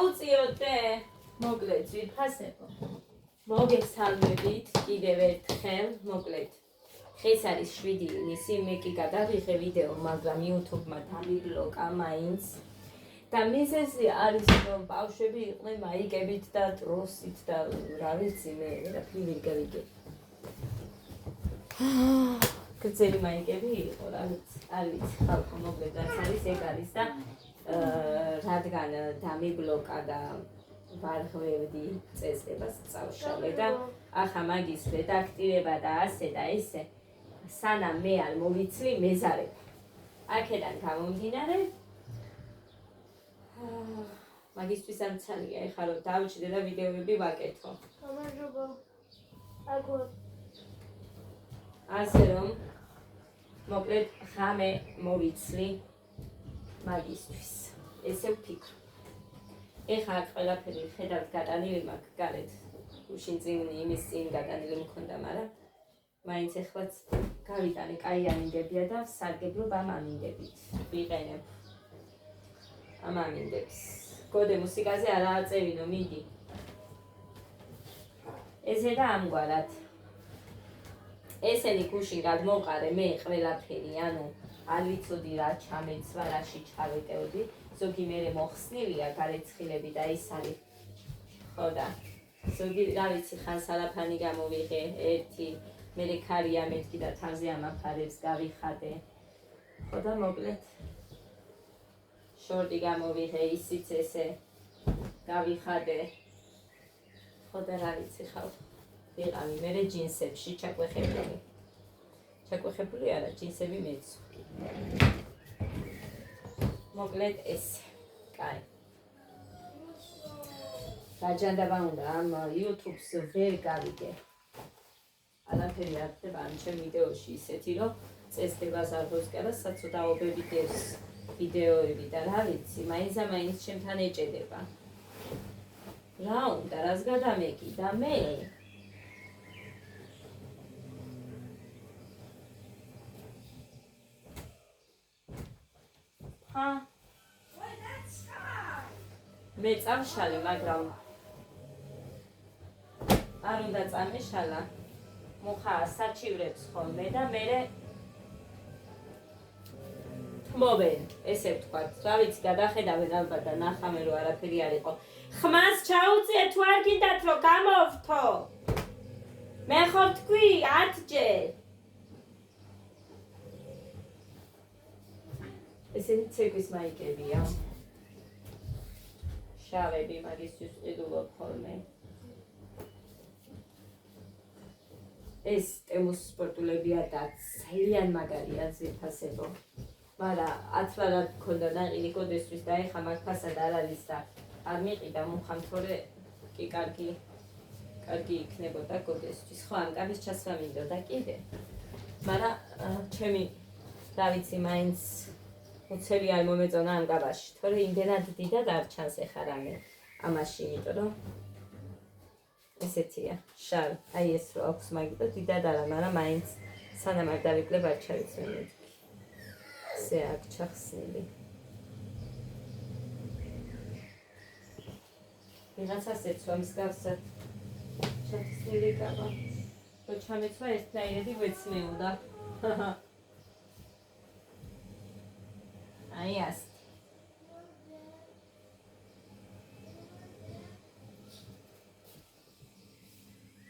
ჩაუწიოდე. მოკლედ ვიფასებო. მოგესალმებით კიდევ ერთხელ, მოკლედ. ეს არის 7 ივნისი, მე კი გადავიღე ვიდეო, მაგრამ YouTube-მა დამიბლოკა მაინც. და მიზეზი არის, რომ ბავშვები იყვნენ მაიკებით და დროსით და რა ვიცი, მე ვერაფერი ვერ გავიგე. გრძელი მაიკები იყო, რა ვიცი, არ ვიცი, ხალხო მოკლედ რაც არის, ეგ არის და რადგან დამიბლოკა და ვარღვევდი წესლებას წავშალე და ახლა მაგის რედაქტირება და ასე და ესე სანამ მე არ მოვიცლი მეზარება. აქედან გამომდინარე მაგისტრის ამცალია ეხლა რომ დავჭიდე და ვიდეოები ვაკეთო. გამარჯობა. აგო. ასე რომ მოკლედ ღამე მოვიცლი მაგისტრის. ესე ვფიქრობ. ეხლა აქ ყველაფერი ხედავთ გატანილი მაქვს გარეთ. გუშინ წინ იმის წინ გატანილი მქონდა, მაგრამ მაინც ეხლაც გავიტანე კაი ამინდებია და სარგებლობ ამ ამინდებით. ვიყენებ ამ ამინდებს. გოდე მუსიკაზე არა აწერინო, მიდი. ესე და ამგვარად. ესენი გუშინ გადმოყარე მე ყველაფერი, ანუ არ ვიცოდი რა ჩამეცვა, რაში ჩავეტევდი. ზოგი მერე მოხსნილია გარეცხილები და ის არის. ხო და ზოგი რა ვიცი ხან სალაფანი გამოვიღე ერთი, მერე ქარია მეთქი და თავზე ამაფარებს გავიხადე. ხო და მოკლედ შორტი გამოვიღე, ისიც ესე გავიხადე. ხო და რა ვიცი ხალხო. ვიყავი მერე ჯინსებში ჩაკვეხებული. ჩაკვეხებული არა, ჯინსები მეცო. მოკლედ ესე. კაი. გაჯანდაბა უნდა ამ YouTube-ს ვერ გავიგე. არაფერი არ ხდება ამ ჩემ ვიდეოში ისეთი, რომ წესდებას არ გოსკარა, საცოდაობები დევს ვიდეოები და რა ვიცი, მაინც ჩემთან ეჭედება. რა უნდა, რას გადამეკიდა მე? მე წავშალე, მაგრამ არ უნდა წამეშალა. მუხა საჩივრებს ხოლმე და მერე თმობენ, ესე ვთქვათ. რა ვიცი, გადახედავენ ალბათ და ნახამე რომ არაფერი არ იყო. ხმას ჩაუწიე თუ არ გინდათ რომ გამოვთო. მე ხო თქვი 10-ჯერ. ესენი ცეკვის მაიკებია. შავები მაგისთვის ყიდულობ ხოლმე. ეს ტემუს სპორტულებია და ძალიან მაგარია ზეფასებო. მაგრამ ათლარად მქონდა ნაყინი კოდესთვის და ეხა მაგ ფასად არ არის და არ მიყიდა მუხამ, თორე კი კარგი იქნებოდა კოდესთვის. ხო, ამ კაბის ჩასვლა მინდოდა კიდე. მაგრამ ჩემი რა ვიცი, მაინც უცები არ მომეწონა ამ კაბაში, თორე იმდენად დიდად არ ჩანს ეხა რამე ამაში, იმიტომ რომ ესეთია, შავი. აი ეს რო აქვს მაგიტო დიდად არა, მაგრამ მაინც სანამ არ დავიკლებ არ ჩავიცვენ მეთქი. ესე აქ ჩახსნილი. ვიღაცას ეცვა მსგავსად ჩახსნილი კაბა. რო ჩამეცვა ერთნაირად გვეცნეოდა. აი ასე.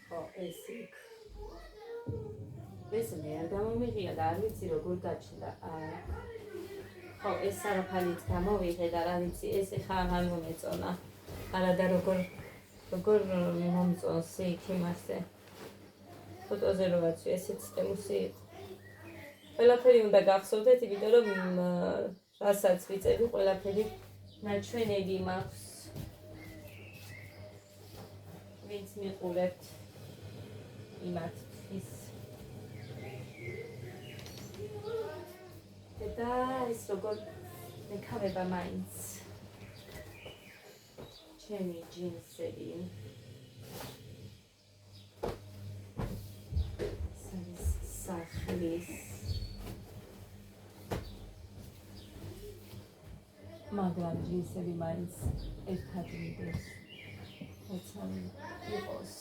ხო, ესე. ეს მე არ გამომიღია და არ ვიცი როგორ გაჩნდა. ხო, ეს სარაფალით გამოვიღე და რა ვიცი, ეს ეხა აღარ მომეწონა. არა და როგორ მომწონს იქ იმასე. ფოტოზე რო ვაცვი, ესეც ტემუსი იყო. ყველაფერი უნდა გახსოვდეთ, იმიტომ რომ რასაც ვიწევი, ყველაფერი ნაჩვენები მაქვს. ვინც მიყურებთ იმათთვის. და ეს როგორ მეკავება მაინც. ჩემი ჯინსები. სახლის მაგრამ ჯინსები მაინც ერთად მიდის. როცა იყოს.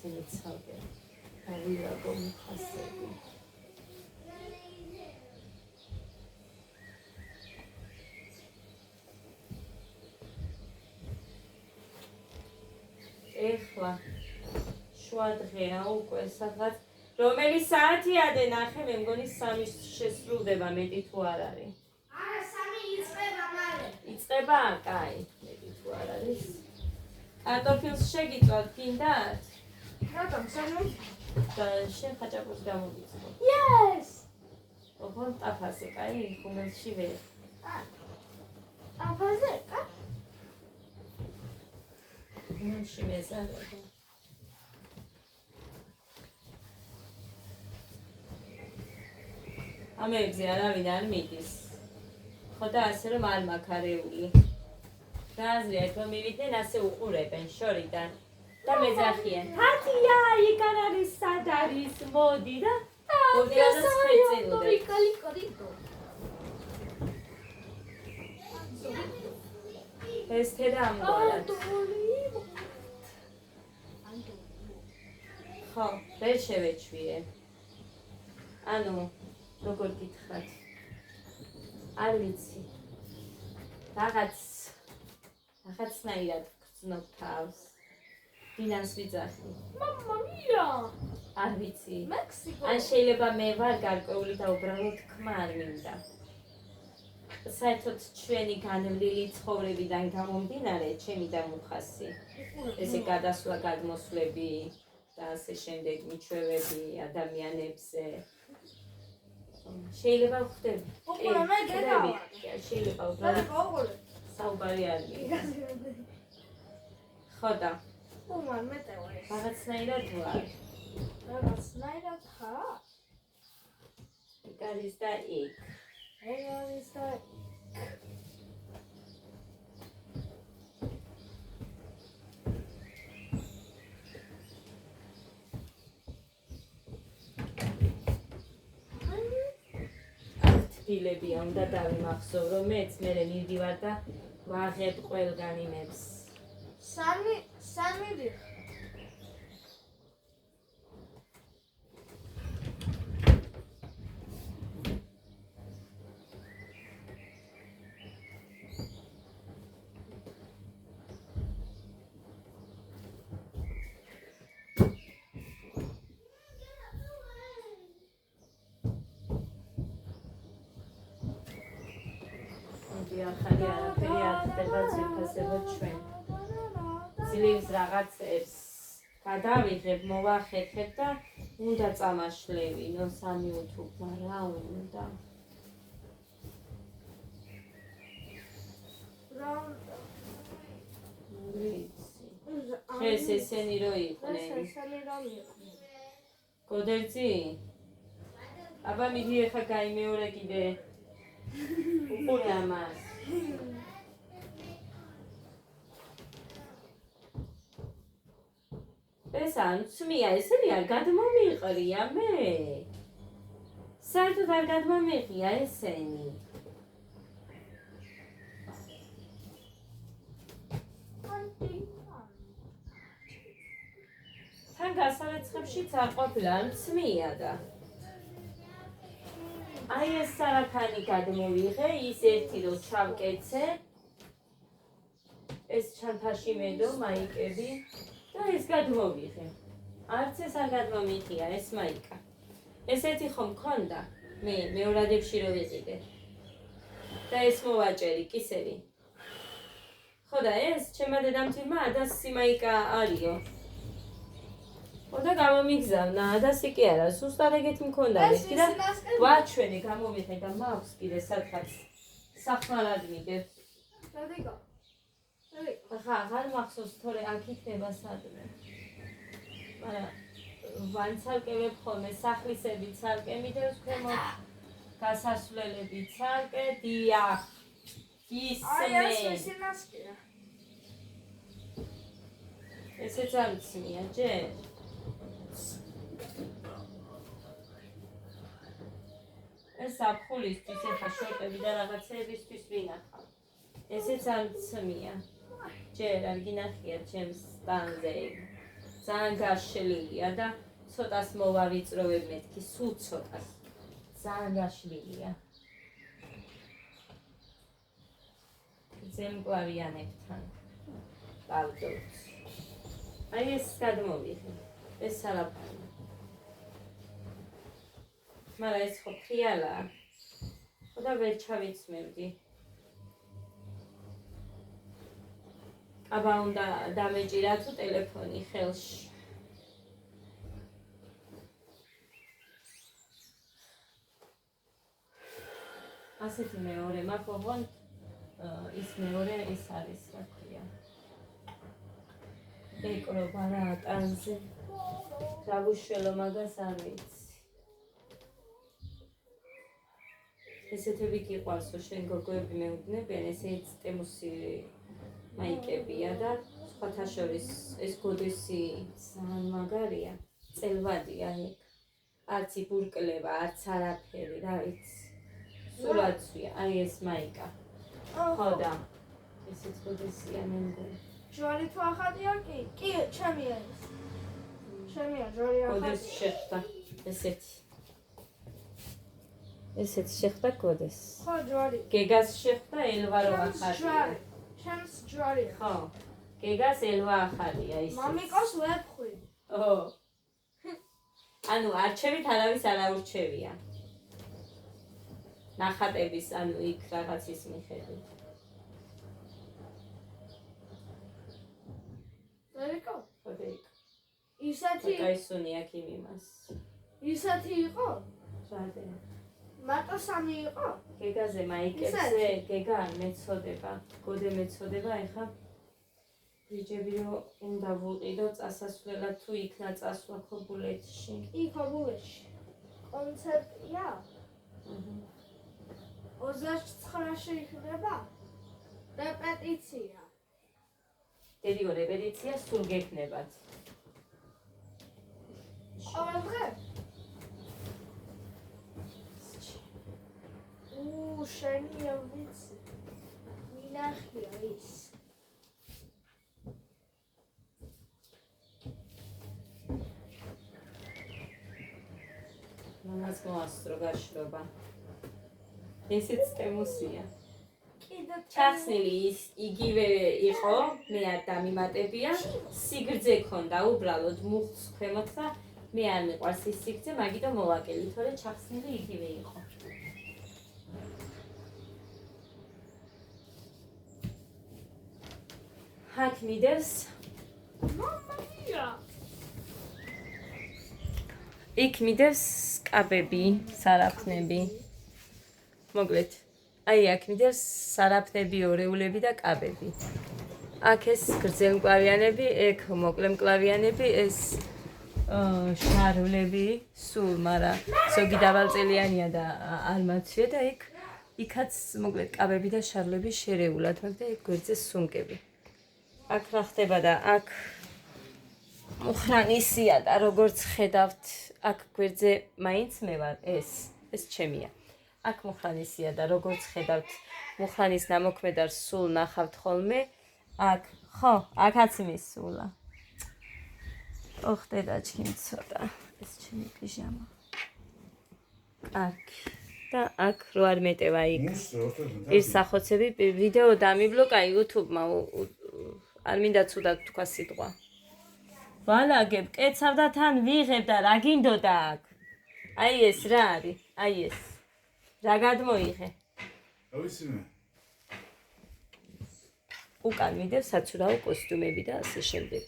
It's we are going to ეხლა შუა დღეა უკვე სადღაც რომელი საათია დე ნახე მე მგონი 3 შესრულდება მეტი თუ არ არის არა 3 იწყება მალე იწყება კაი მეტი თუ არ არის კარტოფილს შეგიწვათ გინდათ რატომ სამი და შენ ხაჭაპურს გამოგიწვო yes ოღონდ ტაფაზე კაი ხუმელში ვერ აფაზე კა ხუმელში მეზარე ამებზე არავინ არ მიდის ხო და ასე რომ არ მაქარეული და აზრია რომ მივიდნენ ასე უყურებენ შორიდან და მეძახიან თათია იქან არის სად არის მოდი და მოდი და შეწელოდე ეს თედა ამგვარად ხო ვერ შევეჩვიე ანუ როგორ გითხრათ არ ვიცი რაღაცნაირად გრძნობ თავს დინას ვიძახი მამმა მია არ ვიცი მექსიკო ან შეიძლება მე ვარ გარკვეული და უბრალოდ თქმა არ მინდა საერთოდ ჩვენი განვლილი ცხოვრებიდან გამომდინარე ჩემი დამუხასი ესე გადასვლა გადმოსვლები და ასე შემდეგ მიჩვევები ადამიანებზე შეიძლება ვხვდები უყურე მე გეტავა შეიძლება უბრალოდ საუბარი არ მიიღო ხო და უმარ მეტევა ეს რაღაცნაირად ვარ რაღაცნაირად ხარ იქ არის და იქ ეგ არის და ფილებია უნდა დავიმახსოვრო მეც მე მივდივარ და ვაღებ ყველგან იმებს სამი დი ახალი არაფერი არ ხდება ძირფასებად ჩვენ ძლივს რაღაცებს გადავიღებ, მოვახერხებ და უნდა წამაშლევინო 3 უთუქმა რა უნდა ეს ესენი რო იყვნენ გოდერძი? აბა მიდი ახლა გაიმეორე კიდე უყურე ამას ეს ანცმია ესენი არ გადმომიყრია მე საერთოდ არ გადმომიყრია ესენი თან გასარეცხებშიც არ ყოფილა ანცმია და აი ეს სარაქანი გადმოვიღე ის ერთი რო ჩავკეცე ეს ჩანთაში მედო მაიკები და ეს გადმოვიღე არც ეს არ გადმომიყია ეს მაიკა ესეთი ხომ მქონდა მე მეორადებში რო ვიყიდე და ეს მოვაჭერი კისერი ხო და ეს ჩემმა დედამთილმა 100 მაიკა არისო და გამომიგზავნა და სი კი არა, სუსტად ეგეთი მქონდა მეთქი და ვაჩვენე გამომიხე და მაქვს კიდე სადღაც სახმარად მიდევ. სადიღო. ხა, აღარ მახსოვს თორე აქ იქნება სადმე. მაგრამ ვანცალკევებ ხოლმე სახლისები ცალკე მიდევს ქვემოთ, გასასვლელები ცალკე, დიახ. ისმე. ესეც არ მცმია, ჯერ? ეს საფხულისთვის ეხა შორტები და რაღაცეებისთვის ვინახავ. ესეც არ მცმია. ჯერ არ გინახია ჩემს სტანზე. ძალიან გაშლილია და ცოტას მოვავიწროვებ მეთქი, სულ ცოტას. ძალიან გაშლილია. ზემკლავიანებთან. დავდოთ. აი ეს გადმოვიღე. ეს არაფერი. მაგრამ ეს ხო ფრიალაა. ხო და ვერ ჩავიცმევდი. აბა უნდა დამეჭირა თუ ტელეფონი ხელში. ასეთი მეორე მაქვს, ოღონდ ის მეორე ის არის, რა ქვია. ეკრობა რა ტანზე. რა გუშველო მაგას არ ვიცი. ესეთები გიყვარსო შენ გოგოები მეუბნებიან, ესეც ტემუსი მაიკებია და სხვათა შორის ეს გოდესი ძალიან მაგარია, წელვადია ეგ. არც იბურკლება, არც არაფერი, რა ვიცი. სულაცვია, აი ეს მაიკა. ხო და ესეც გოდესია მე მგონი. ჯვარი თუ ახადია კი? კი, ჩემი არის. ჩემია ჯვარი ახადია. გოდეს შეხვდა ესეთი. ესეც შეხვდა გოდეს. ხო, ჯვარი. გეგას შეხვდა ელვა რო ახალია. ჩემს ჯვარია. ხო. გეგას ელვა ახალია ის. მამიკოს ვეფხვი. ო. ანუ არჩევით არავის არ აურჩევია. ნახატების, ანუ იქ რაღაცის მიხედვით. ვერიკო? ხო და იქ. ისეთი კაისუნი აქ იმას. ისეთი იყო? რადე. მარტო სამი იყო? გეგაზე მაიკებზე, გეგა არ მეწოდება. გოდე მეწოდება, ეხა ბიჭები რომ უნდა ვუყიდო წასასვლელად თუ იქნა წასვლა ქობულეთში. კი, ქობულეთში. კონცერტია? 29-ში იქნება? რეპეტიცია. დედიო რეპეტიცია სულ გექნებათ. ყოველ დღე? შენია ვიცი. მინახია ის. მამას მოასწრო გაშრობა. ესეც ტემუსია. კიდე ჩახსნილი ის იგივე იყო, მე არ დამიმატებია, სიგრძე ქონდა უბრალოდ მუხლს ქვემოთ და მე არ მიყვარს ის სიგრძე, მაგიტომ მოვაკელი, თორე ჩახსნილი იგივე იყო. აქ მიდევს მამია. იქ მიდევს კაბები, სარაფნები. მოკლედ, აი აქ მიდევს სარაფნები, ორეულები და კაბები. აქ ეს გრძელმკლავიანები, ეგ მოკლემკლავიანები, ეს შარვლები, სულ, მაგრამ ზოგი დავალწელიანია და არ მაცვია და იქაც მოკლედ კაბები და შარვლები შერეულად მაქვს და ეგ გვერდზე სუნკები. აქ რა ხდება და აქ მუხრანისია და როგორც ხედავთ, აქ გვერდზე მაინც მე ვარ ეს ჩემია. აქ მუხრანისია და როგორც ხედავთ, მუხრანის ნამოქმედარს სულ ნახავთ ხოლმე. აქ, ხო, აქაც მისულა. ოხ, დედაჩქიმ ცოტა. ეს ჩემი პიჟამა. კარგი. და აქ რო არ მეტევა იქ. პირსახოცები ვიდეო დამიბლოკა YouTube-მა. არ მინდა ცუდად თქვა სიტყვა. ვალაგებ, კეცავ და თან ვიღებ და რა გინდოდა აქ? აი ეს რა არის? აი ეს. რა გადმოიღე? ავისიმე. უკან მიდევ საცურაო კოსტიუმები და ასე შემდეგ.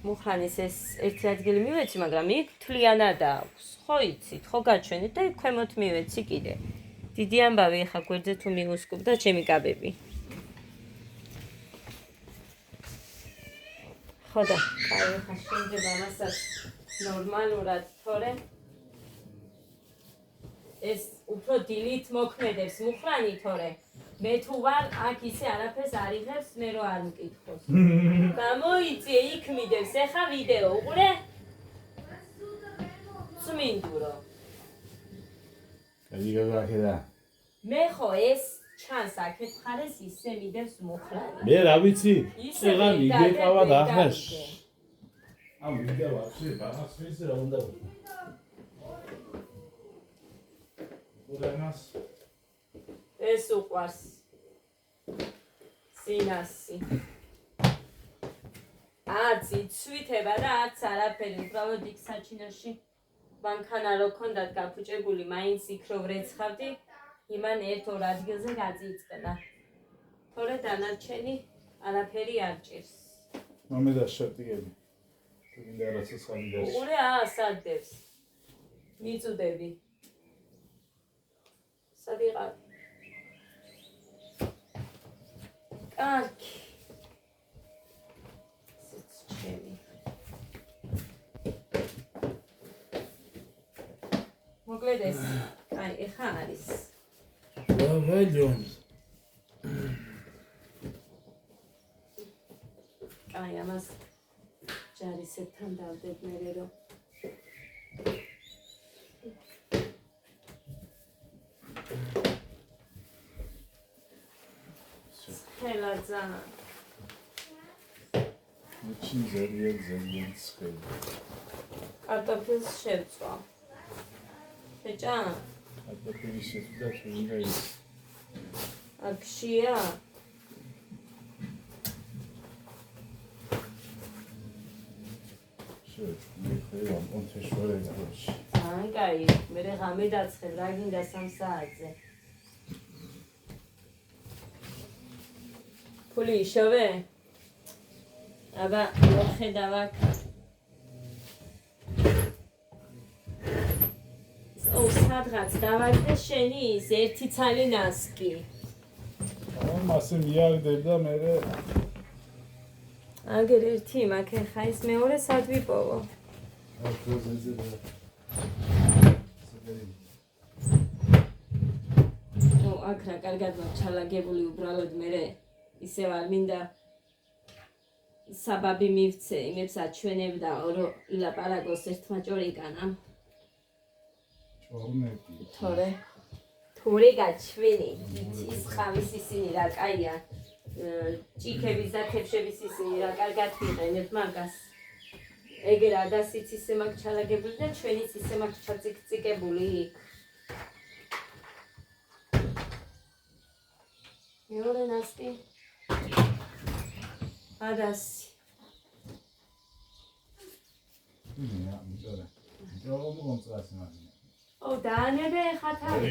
მუხრანის ეს ერთი ადგილი მივეცი, მაგრამ იქ თლიანად აქვს. ხო იცით, ხო გაჩვენეთ და ქვემოთ მივეცი კიდე. დიდი ამბავი ახლა გვერდზე თუ მიუსკუბდა ჩემი კაბები. ხო და, კაი, ახლა შევძებ ამასაც ნორმალურად, თორემ ეს უფრო დილით მოქმედებს მუხრანი, თორე მე თუ ვარ აქ ისე არაფერს არ იღებს, მე რო არ მკითხოს. გამოიწე, იქ მიდევს, ეხა ვიდეო უყურე? წმინდურო. გაგიგაგახედა. მე ხო ეს ჩანს აქეთ მხარეს ისე მიდევს მუხრანი. მე რა ვიცი? ისე წეღან იგეკავა და ახლა ვიდავიდე. ამ ვიდეო ახსი, ბაღას ვიცი რა უნდა ვიყო. ურანას ეს უყვარს. სინასი. არც იცვითება და არც არაფერი, უბრალოდ იქ საჩინოში მანქანა რო ქონდათ გაფუჭებული, მაინც იქ რო ვრეცხავდი, იმან ერთ-ორ ადგილზე გაწიწკდა. თორე დანარჩენი არაფერი არ ჭირს. მომედა შეტიგები. თუ გინდა რაცა სამიდას. უყურე სადებს. მიწუდები. სად იყავ? კარგი. ესეც ჩემი. მოკლედ ეს, აი, ეხა არის. დავაჯონ. აი, ამას ჯარისებთან დავდებ მერე რომ ხელაძა მოჩინ ზერიან სხელი. კარტოფილს შევწვა. შეჭა? კარტოფილი შეწვდა შევიდა ის. აქშია? მე ხევა მონთეშვარე გაში. აი, კაი, მერე ღამე დაცხებ, რა გინდა 3 საათზე. ფული იშოვე? აბა, მოხედავ აქ. სადღაც დავაგდე შენი ის ერთი ცალი ნასკი. მასე მიაგდებ და მე აგერ ერთი მაქვს, ხა ის მეორე სად ვიპოვო? აქ რა კარგად ვარ ჩალაგებული უბრალოდ მე ისე ვარ მინდა საბაბი მივცე, იმებს აჩვენებდა რომ ილაპარაკოს ერთმაჭორიკანამ. თორე გაჩვენი, ის ხავის ისინი რა კაია. ჭიქების და თევშების ისინი რა კარგად ვიყენებ მაგას. ეგ რა დასიც ისე მაქვს ჩალაგებული და ჩვენიც ისე მაქვს ჩაწიკწიკებული იქ. მეორე ნასტი. ადასი. ო დაანებე ხათარი.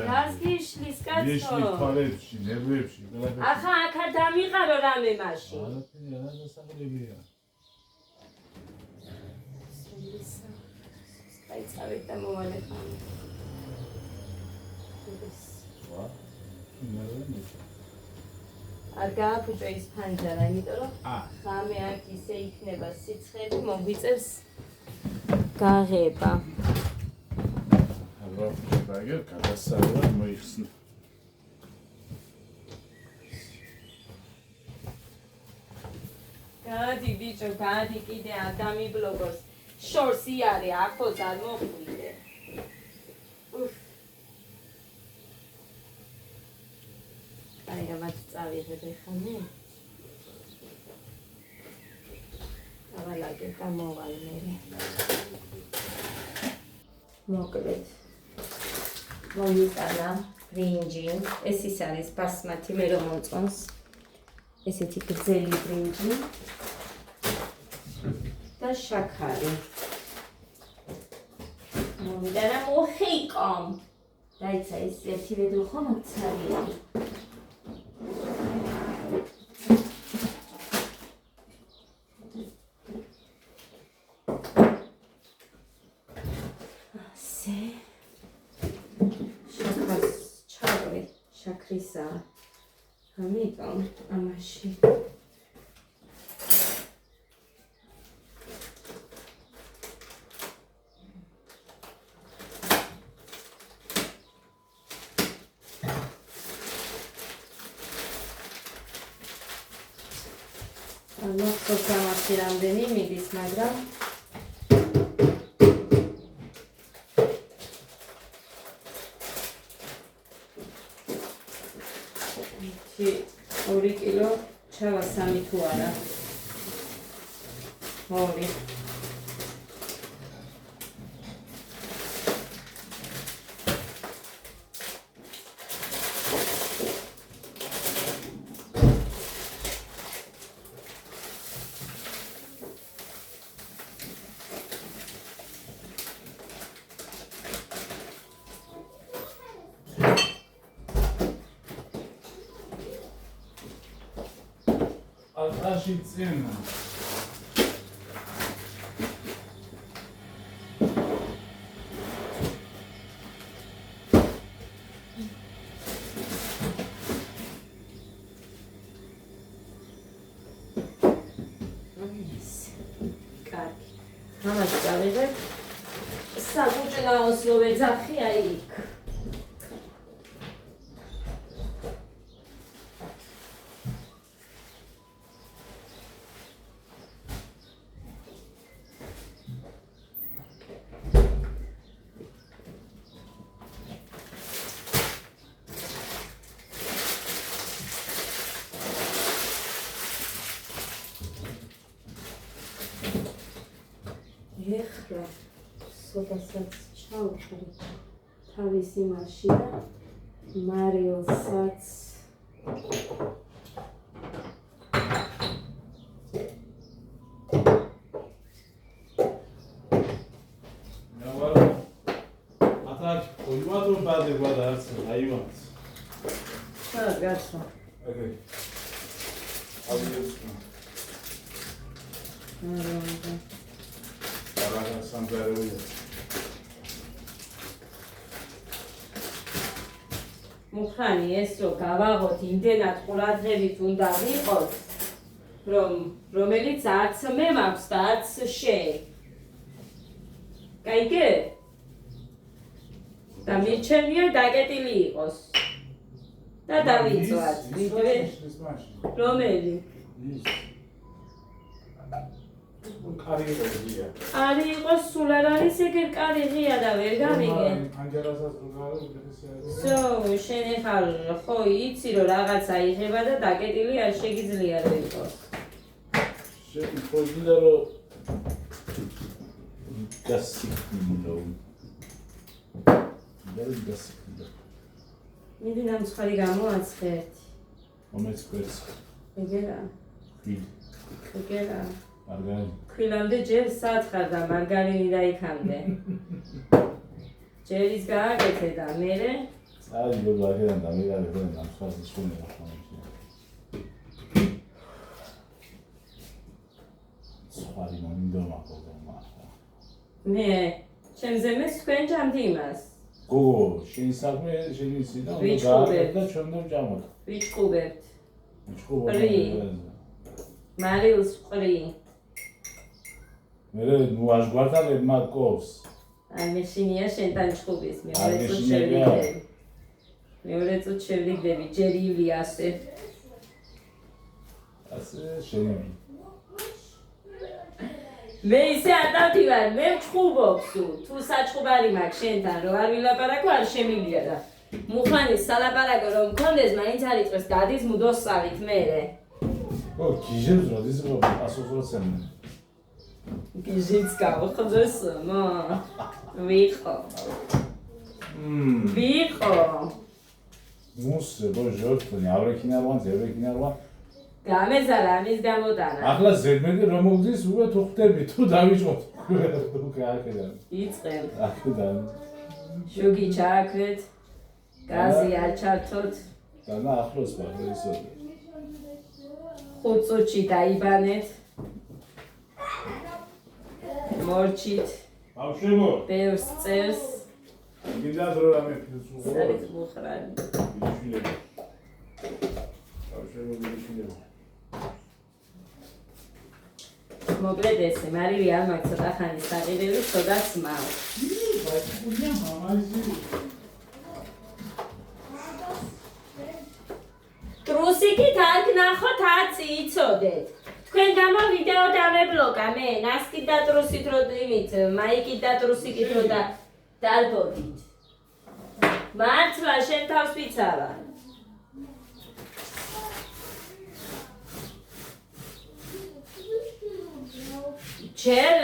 რას გიშლის კაცო? ეშლი ფარებში, ნერვებში, ყველაფერში. ახლა აქა დამიყარო რამე მაშინ. არაფერი არ დასახლებია. აი წავედ და მოვალე ხან. ვა. ნერვები. არ გააფუჭო ის ფანჯარა, იმიტომ რომ ხამე აქ ისე იქნება სიცხები, მოგვიწევს გაღება. ბაგერ გადასარევად მოიხსნა. გადი ბიჭო, გადი კიდე არ დამიბლოგოს. შორს იარე, ახოც არ მოხვიდე. აი, ამათ წავიღებ ეხანე. ავალაგებ და მოვალ მერე. მოკლედ. მომიტანა ბრინჯი. ეს ის არის ბასმათი, მე რომ მომწონს. ესეთი გრძელი ბრინჯი. და შაქარი. მომიტანა მოხიკომ. დაიცა ეს ერთი ვედრო ხომ ცარია. თეთრისა. ამიტომ ამაში მოგწონს ამაში რამდენი მიდის, მაგრამ ორი კილო ჩავა 3 თუ არა. ორი. Алташи цена. კარგი. ამაში გავიღებ. საკუჭნაოს რო ვეძახი აი იქ. ეხლა სოდასაც ჩავხრი თავის იმაში და მარილსაც გასვა. Okay. Obviously. მუხრანი ეს რო გავაღოთ იმდენად ყურადღებით უნდა ვიყოს, რომელიც არც მე მაქვს და არც შენ. გაიგე? და მიჩენია დაკეტილი იყოს. და დავიწვათ. რომელი? კარი ღია. კარი იყოს სულ არ არის ეგერ კარი ღია და ვერ გამიგე. ანჯელასაც რო გავიგე. სო, შენ ახალ ხო იცი რომ რაღაცა იღება და დაკეტილი არ შეგიძლია რომ იყოს. შენ ხოჭინდა რომ გასიკნდა. ვერ გასიკნდა. მიდი ნამცხარი გამოაცხეთ. მომეც კვერს. ეგერა. ეგერა. მარგარინი. ქვილამდე ჯერ სათხარ და მარგარინი დაიქამდე. ჯერ ის გააკეთე და მერე წადი ბოლგარიდან და მერე ვერ ნამცხარზე შუნება ხომში. სხვარი მომინდომა ხოლმე. მე ჩემზე მე თქვენ ჯამდი იმას. გოგო, შენ საქმე შენ იცი და უნდა გააკეთე ჩვენ და ვჭამოთ. ვიჭკუბებთ. ვიჭკუბებთ. მარილს ვყრი. მე ნუ აშგვარდალებ მაგკობს. აი მეშინია შენთან ჭკუბის მეორე წუთში შევიდები. მეორე წუთში შევიდები ჯერ ილიასე. ასე შენები. მე ისე არ დავდივარ, მე ვჭკუბობ სულ. თუ საჭკუბარი მაქვს შენთან, რომ არ ვილაპარაკო, არ შემიძლია და მუხანის სალაპარაკო რომ მქონდეს, მაინც არ იწყებს, გადის მუდოსავით მერე. ო, გიჟებს როდის რო 100%. გიჟიც გავხდეს, მა. ვიყო. ვიყო. მუსე, ბოჟორტონი, ავრექინარვან, ზევრექინარვან. გამეზარა ამის გამოდანა. ახლა ზედმეტი რომ მოგდის, უკვე თუ ხდები, თუ დავიჭოთ. თუ გააკეთებ. იწყებ. აქედან. შუგი ჩააქვეთ. გაზი არ ჩართოთ. და ახლოს ვარ ისე. 5 წუთში დაიბანეთ. მორჩით. ბავშვებო, ბევრს წერს. გინდათ რომ რამე ფილოსოფია. არის მუხრანი. ისილები. მოკლედ ესე, მარივი არ მაქვს ცოტა ხანის საყიდელი, ცოტაც მაქვს. ტრუსიკით არ გნახოთ, არც იცოდეთ. თქვენ გამა ვიდეო დამებლოკა მე, ნასკით და ტრუსით რო იმით, მაიკით და ტრუსიკით რო დალბოდით. მართლა შენ თავს ვიცავა. ჯერ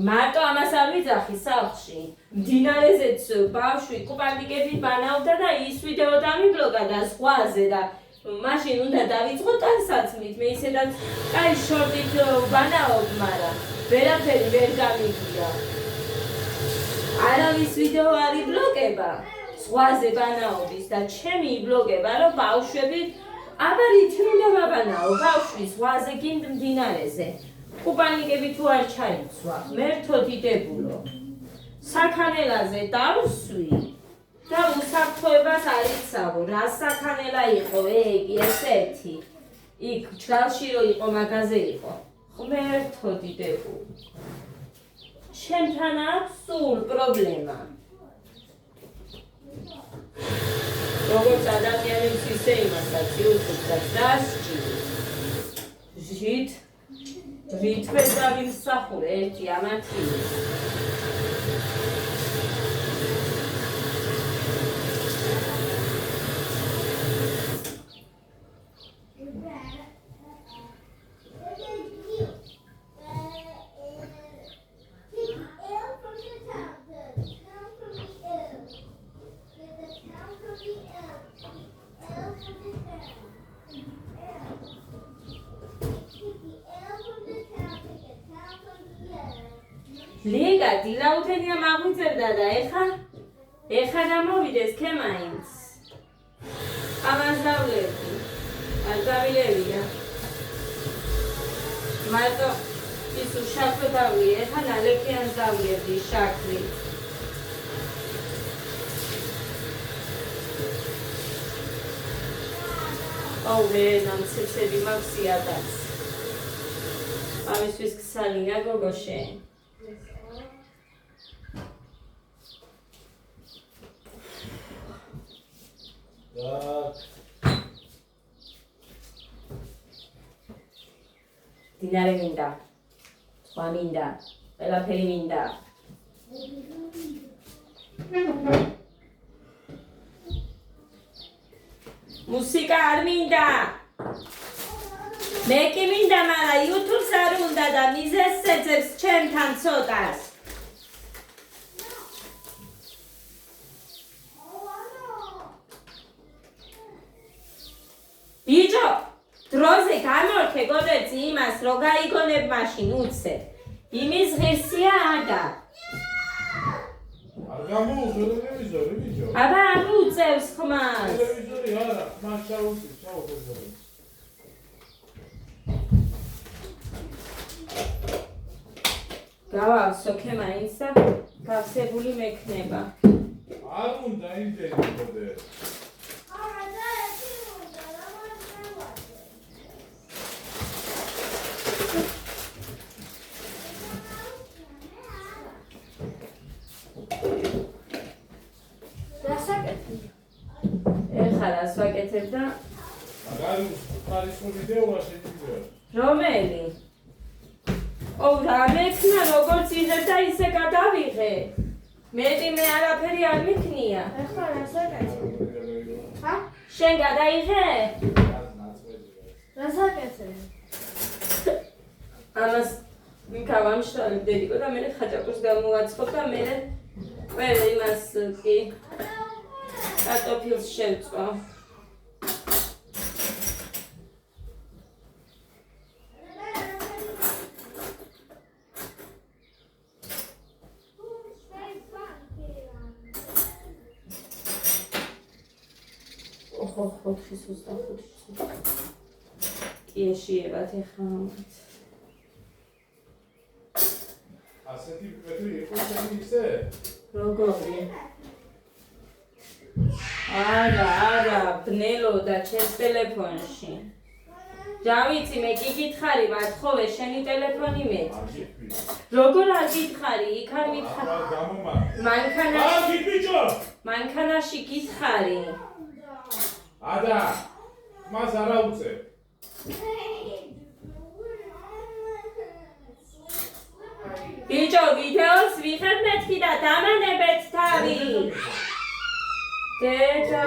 მარტო ამას არ ვიძახი სახლში. მდინარეზეც ბავშვი კუპანტიკებით ბანაობდა და ის ვიდეო დამიბლოკა და ზღვაზე და მაშინ უნდა დავიწყო ტანსაცმლით. მე ისედაც კაი შორტით ბანაობ, მაგრამ ვერაფერი ვერ გამიგია. არავის ვიდეო არ იბლოკება ზღვაზე ბანაობის და ჩემი იბლოკება რომ ბავშვები აბა რითი უნდა ვაბანაო ბავშვი ზღვაზე გინდ მდინარეზე. კუპანიკები თუ არ ჩაიცვა, მერთო დიდებულო. საქანელაზე დავსვი და უსაფრთხოებას არ იცავო. რა საქანელა იყო ეგ ესეთი. იქ ჩრალში რო იყო მაგაზე იყო. ღმერთო დიდებულო. ჩემთან აქვს სულ პრობლემა. როგორც ადამიანებს ისე იმასაც იუთუბსაც დასჭირს. ვითვე დავიმსახურე ერთი ამათი. ლიგა დილაუთენია მაღვიძებდა და ეხა გამოვიდეს ქემაინც. ამას დავლევდი. არ გავილევია. მარტო ის უშაქრო დავლიე, ეხა ნალექიანს დავლევდი შაქრი. ოვე ნამცეცები მაქვს იადაც. ამისთვის ქსალია გოგო შენ. დინარე მინდა, სხვა მინდა, ყველაფერი მინდა. მუსიკა არ მინდა. მე კი მინდა, მაგრამ YouTube-ს არ უნდა და მიზეზს ეძებს ჩემთან ცოტას. ბიჭო, დროზე გამორქე გოდეცი იმას, რო გაიგონებ მაშინ უცე. იმის ღირსია არა. არ გამოუწევ ტელევიზორი, ბიჭო. აბა არ უწევს ხმას. ტელევიზორი არა, მას ჩაუწევ, ჩაუყევ. გავავსო ქემაინს და გავსებული მექნება. არ უნდა იმდენი გოდე. ეხლა ვაკეთებ და არის ვიდეოა შეიძლება. რომელი? ო რა მექნა როგორც იღებ და ისე გადავიღე. მეტი მე არაფერი არ მექნია. ეხლა რას აკეთებ? ჰა? შენ გადაიღე? რას აკეთებ? ამას ვიკავამშტალებ დედიკო და მე ხაჭაპურს გამოვაცხობ და მე ყველა იმას კი კარტოფილს შევწვა. ოხ 425 კი ეშიებათ ეხლა ამათ. ასეთი პეტრი იყო ისე? როგორი? არა, ბნელოდა ჩემს ტელეფონში. დავიცი მე კი გითხარი, მათხოვე შენი ტელეფონი მეთქი. როგორ არ გითხარი, იქ არ მითხარი. მანქანაში გითხარი. ადა, მას არა უწევ. ბიჭო, ვიდეოს ვიღებ მეთქი და დამანებეთ თავი. დედა,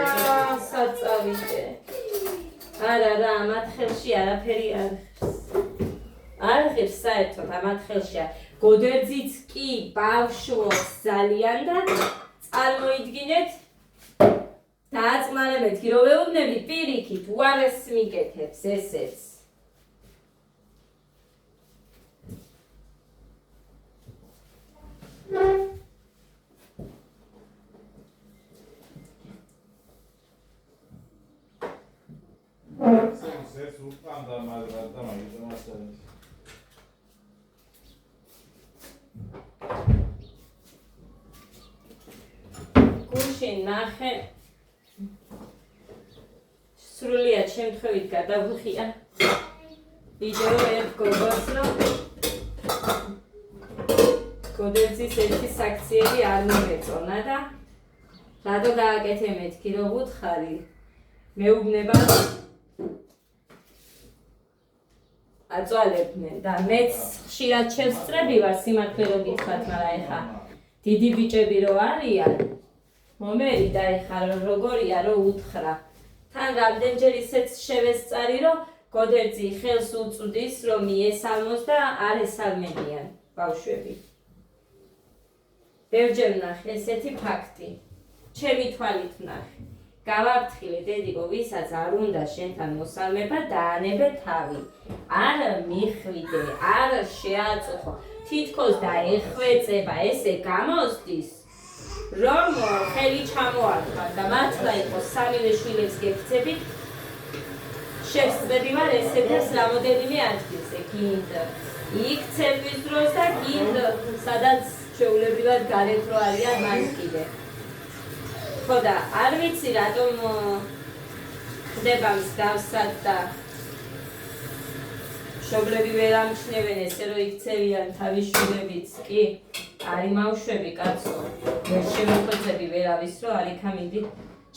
საწავიდე. არა, მათ ხელში არაფერი არ ღირს საერთოდ, ამათ ხელშია. გოდერძიც კი ბავშვობს ძალიან და წარმოიდგინეთ დააწმარე მეთქი, რომ ვეუბნები პირიქით, უარეს მიკეთებს ესეც. ეს უკანდა მაგრამ და მაგიტომ ასწავლე. გულში ნახე სრულიად შემთხვევით გადავუხია ვიდეო ერთ გოგოს, რომ გოდერძის ერთი საქციელი არ მომეწონა და რატო გააკეთე მეთქი, რომ ვუთხარი მეუბნება აწვალებდნენ და მეც ხშირად შევსწრები ვარ სიმართლე რომ გითხრათ, მაგრამ ეხა დიდი ბიჭები რო არიან მომერი და ეხა როგორია რომ უთხრა. თან რამდენჯერ ისეც შევესწარი, რომ გოდერძი ხელს უწვდის რომ მიესალმოს და არ ესალმებიან ბავშვები. ბევრჯერ ვნახე ესეთი ფაქტი. ჩემი თვალით ვნახე. გავაფრთხილე დედიკო, ვისაც არ უნდა შენთან მოსალმება, დაანებე თავი. არ მიხვიდე, არ შეაწუხო. თითქოს დაეხვეწება, ესე გამოსდის, რომ ხელი ჩამოართვა და მართლა იყოს სამივე შვილებს გექცებით, შევსწრები ვარ ესეთებს რამოდენიმე ადგილზე. გინდ იქცევის დროს და გინდ სადაც ჩვეულებრივად გარეთ რო არიან მას კიდე. ხო და არ ვიცი რატომ ხდება მსგავსად და მშობლები ვერ ამჩნევენ ესე რომ იქცევიან თავის შვილებიც კი არ იმავშვები კაცო, ვერ შემოხვეწები ვერავის რომ არ იქამიდი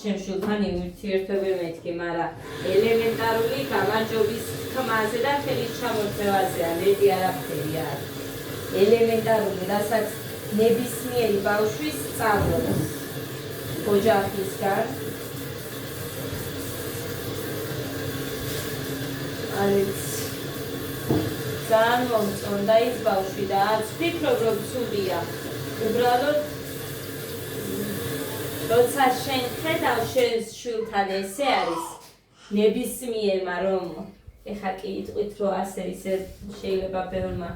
ჩემ შვილთან იმურთიერთობი მეთქი, მაგრამ ელემენტარული გამარჯვების ხმაზე და ხელის ჩამორთმევაზეა მეტი არაფერი არის. ელემენტარული, რასაც ნებისმიერი ბავშვის სწავლობს ოჯახისგან. არის ძალიან მომწონდა ის ბავშვი და არც ვფიქრობ რომ ცუდია. უბრალოდ როცა შენ ხედავ შენ შვილთან ესე არის ნებისმიერმა რომ ეხა კი იტყვით რომ ასე ისე შეიძლება ბევრმა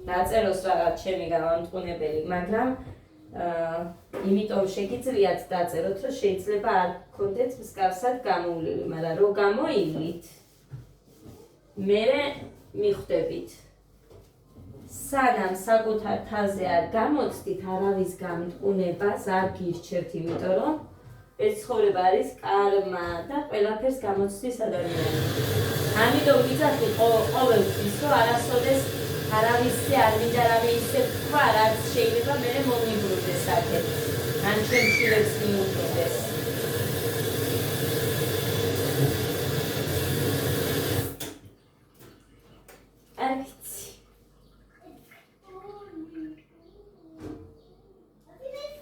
დაწეროს რაღაც ჩემი გამამტყუნებელი, მაგრამ იმიტომ შეგიძლიათ დაწეროთ რომ შეიძლება არ გქონდეთ მსგავსად გამოვლილი, მაგრამ რო გამოივლით მერე მიხვდებით. სანამ საკუთარ თაზე არ გამოცდით არავის გამტყუნებას არ გირჩევთ, იმიტომ რომ ეს ცხოვრება არის კარმა და ყველაფერს გამოცდის ადამიანი. ამიტომ ვიძახი ყოველთვის, რომ არასოდეს არავისზე არ მინდა რამე ისე თქვა, რაც შეიძლება მერე მომიბრუნდეს აქეთ. ან ჩემ შვილებს მიუბრუნდეს.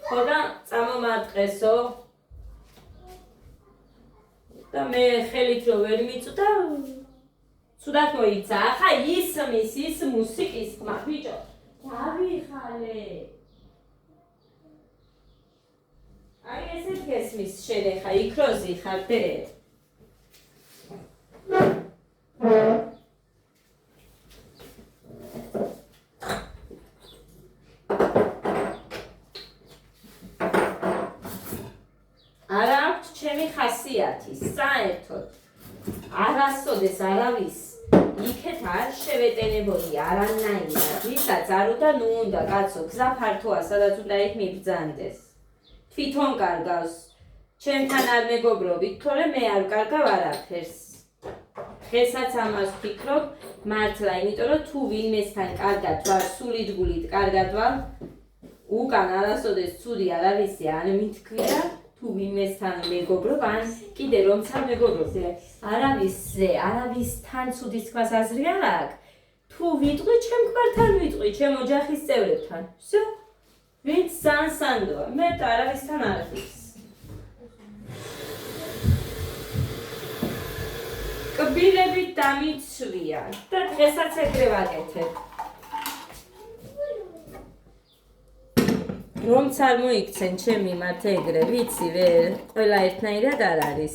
ხო და წამომარტყესო და მე ხელით რომ ვერ მიწვდა, ცუდად მოიცა. ახლა ისმის ის მუსიკის ხმა, ბიჭო, დავიხალე. აი ესეთ გესმის შენ ახლა იქროზი ხარდე? არა აქვს ჩემი ხასიათი, საერთოდ არასოდეს არავის იქეთ არ შევეტენებოდი არანაირად, ვისაც არ უნდა, ნუ უნდა, კაცო, გზა ფართოა, სადაც უნდა იქ მიბრძანდეს. თვითონ კარგავს ჩემთან არ მეგობრობით, თორე მე არ ვკარგავ არაფერს. დღესაც ამას ვფიქრობ, მართლა, იმიტომ რომ თუ ვინმესთან კარგად ვარ, სულით გულით კარგად ვარ, უკან არასოდეს ცუდი არ არის, ან მითქვია, თუ ვინმესთან მეგობრობ, ან კიდე რომც არ მეგობრობ, არავისთან ცუდის თქმას აზრი არ აქვს. თუ ვიტყვი, ჩემ ქმართან ვიტყვი, ჩემ ოჯახის წევრებთან. всё. ვინც სანსანდოა, მე არავისთან არ ვიტყვი. კბილებით დამიცვია და დღესაც ეგრე ვაკეთებ. რომც არ მოიქცენ ჩემი მათ ეგრე, ვიცი ვერ, ყველა ერთნაირად არ არის.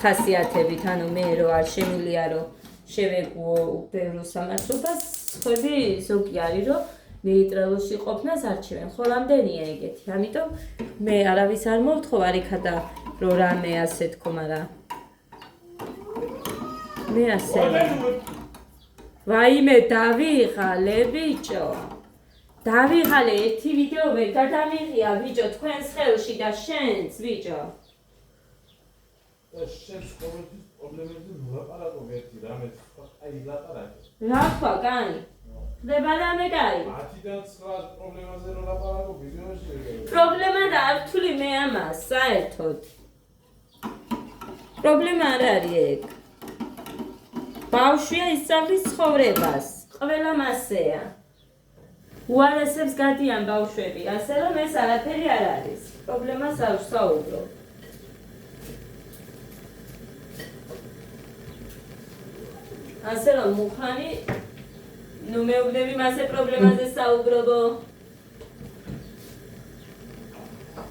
ხასიათებით, ანუ მე რო არ შემილია რომ შევეგუო ბევრ სამართლობას, ხები ზოგი არის რომ ნეიტრალურში ყოფნას არჩევენ. ხო რამდენია ეგეთი. ამიტომ მე არავის არ მოვთხოვ არიქა და რო რამე ასე თქო, მაგრამ მე ასე ვაიმე დავიღალე ბიჭო. დავიღალე ერთი ვიდეო ვერ გადამიღია ბიჭო თქვენს ხელში და შენც ბიჭო. შენს ყოველთვის პრობლემებზე ვლაპარაკობ ერთი რამე აი ლაპარაკე. რა თქვა კანი? ხდება რამე კაი? 10-დან 9 პრობლემაზე რო ლაპარაკობ ვიდეოში. პრობლემა და არ ვთვლი მე ამას საერთოდ. პრობლემა არ არის ეგ. ბავშვია ისწავლის ცხოვრებას. ყველა მასეა. უარესებს გადიან ბავშვები, ასე რომ ეს არაფერი არ არის. პრობლემას არ ვსაუბრობ. ასე რომ მუხრანი ნუ მეუბნები მასე პრობლემაზე საუბრობო.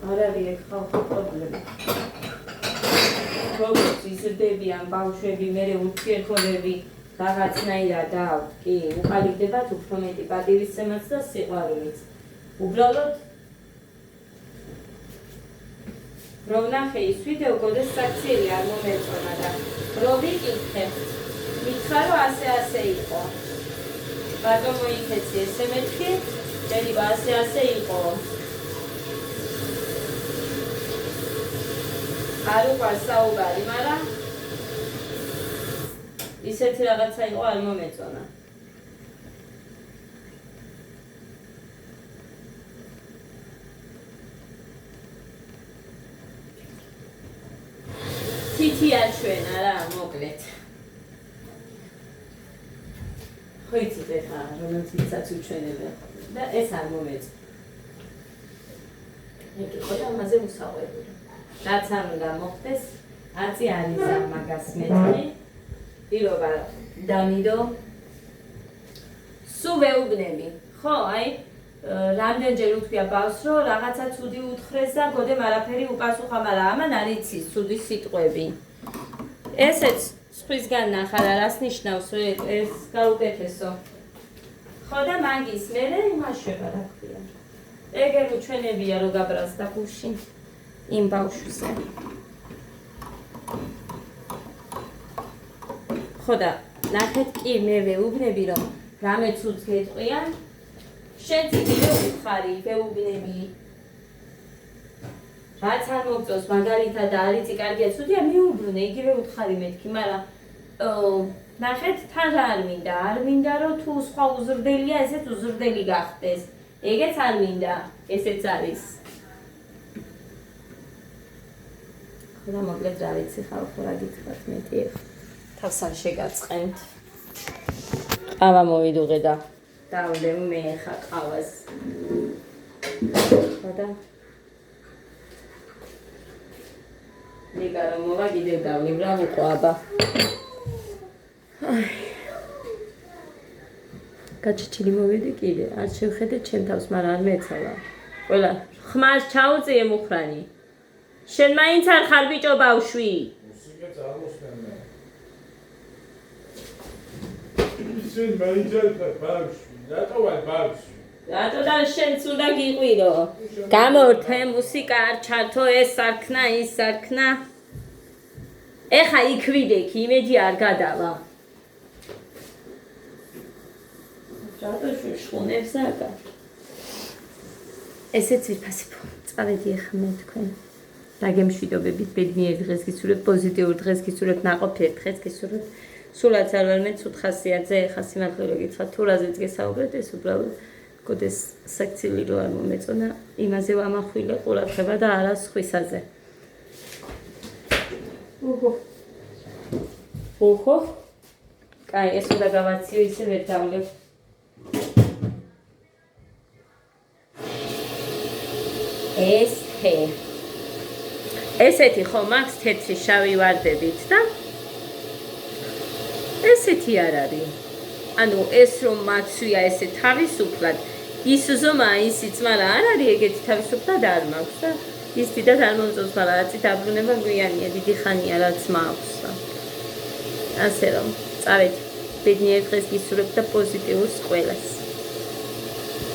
არ არის ეგ ხალხო პრობლემა. როგორც იზრდებიან ბავშვები, მერე ურთიერთობები რაღაცნაირად კი უყალიბდებათ უფრო მეტი პატივისცემაც და სიყვარულიც. უბრალოდ რო ვნახე ის ვიდეო, გოდეს საქციელი არ მომეწონა და რო ვიკითხე, მითხრა რომ ასე იყო. ბატონ მოიქეცი ესე მეთქი, შეიძლება ასე იყო. არ უყვარს საუბარი, მაგრამ ისეთი რაღაცა იყო არ მომეწონა. თითი აჩვენა რა, მოკლედ. ხო იცით ეხლა რომელიც ვისაც უჩვენებენ და ეს არ მომეწონა. იგი ხო და ამაზე ვუსაუბრებ. რაც არ უნდა მოხდეს, აწი არის ამ მაგას მეთქი. პირობა დამიდო. სულ ვეუბნები. ხო, აი რამდენჯერ უთქვია ბავშვს, რომ რაღაცა ცუდი უთხრეს და გოდემ არაფერი უპასუხა, მაგრამ ამან არ იცის ცუდი სიტყვები. ესეც სხვისგან ნახარ, რას ნიშნავს ეს გაუკეთესო. ხო და მაგის მერე იმაშვება რა ქვია. ეგერ უჩვენებია რომ გაბრალს და გუში იმ ბავშვზე. ხო და ნახეთ კი მე ვეუბნები რომ რამე ცუდს გეტყვიან, შენც იგივე უთხარი, ვეუბნები. რაც არ მოგწონს მაგალითად და არიცი კარგია ცუდია, მიუბრუნე, იგივე უთხარი მეთქი, მაგრამ ნახეთ თან არ მინდა რომ თუ სხვა უზრდელია, ესეც უზრდელი გახდეს. ეგეც არ მინდა, ესეც არის. ხო და მოკლედ რა ვიცი ხალხო რა გითხრათ მეტი ეხლა. თავს არ შეგაწყენთ. ყავა მოვიდუღე და დავლე მე ხა ყავას. ხო და ნიგა რომ მოვა კიდევ დავლე, რა ვუყვა. გაჩეჩილი მოვიდი კიდე, არ შევხედე ჩემ თავს, მაგრამ არ მეცალა. ყველა ხმას ჩაუწიე მუხრანი. შენ მაინც არ ხარ ბიჭო ბავშვი. მუსიკაც არ მოსმენია. შენ მაინც არ ხარ ბავშვი, რატო ვარ ბავშვი? რატო და შენც უნდა გიყვირო? გამორთე მუსიკა არ ჩართო, ეს სარქნა, ის სარქნა. ეხა იქ ვიდექი, იმედი არ გადავა. რატო შუშხუნებს აკა? ესეც ვიფასებო. წავედი ახლა მე თქვენ. დაგემშვიდობებით, ბედნიერ დღეს გისურვებთ, პოზიტიურ დღეს გისურვებთ, ნაყოფიერ დღეს გისურვებთ. სულაც არ ვარ მეც 500-ზე, ხა სიმართლე რომ გითხრათ, თუ რაზეც გესაუბრეთ, ეს უბრალოდ გოდეს საქცილი რო არ მომეწონა, იმაზე ვამახვილე ყურადღება და არა სხვისაზე. ოჰო. კაი, ეს უნდა გავაციო, ისე ვერ დავლევ. ეს თე. ესეთი ხო მაქვს თეთრი შავი ვარდებით და ესეთი არ არის. ანუ ეს რომ მაცვია ესე თავისუფლად, ის ზომა ისიც, მაგრამ არ არის ეგეთი თავისუფლად არ მაქვს და ის დიდად არ მომწონს, მაგრამ რაცი დაბრუნება გვიანია, დიდი ხანია რაც მაქვს და ასე რომ, წავედი, ბედნიერ დღეს გისურვებთ და პოზიტიურს ყველას.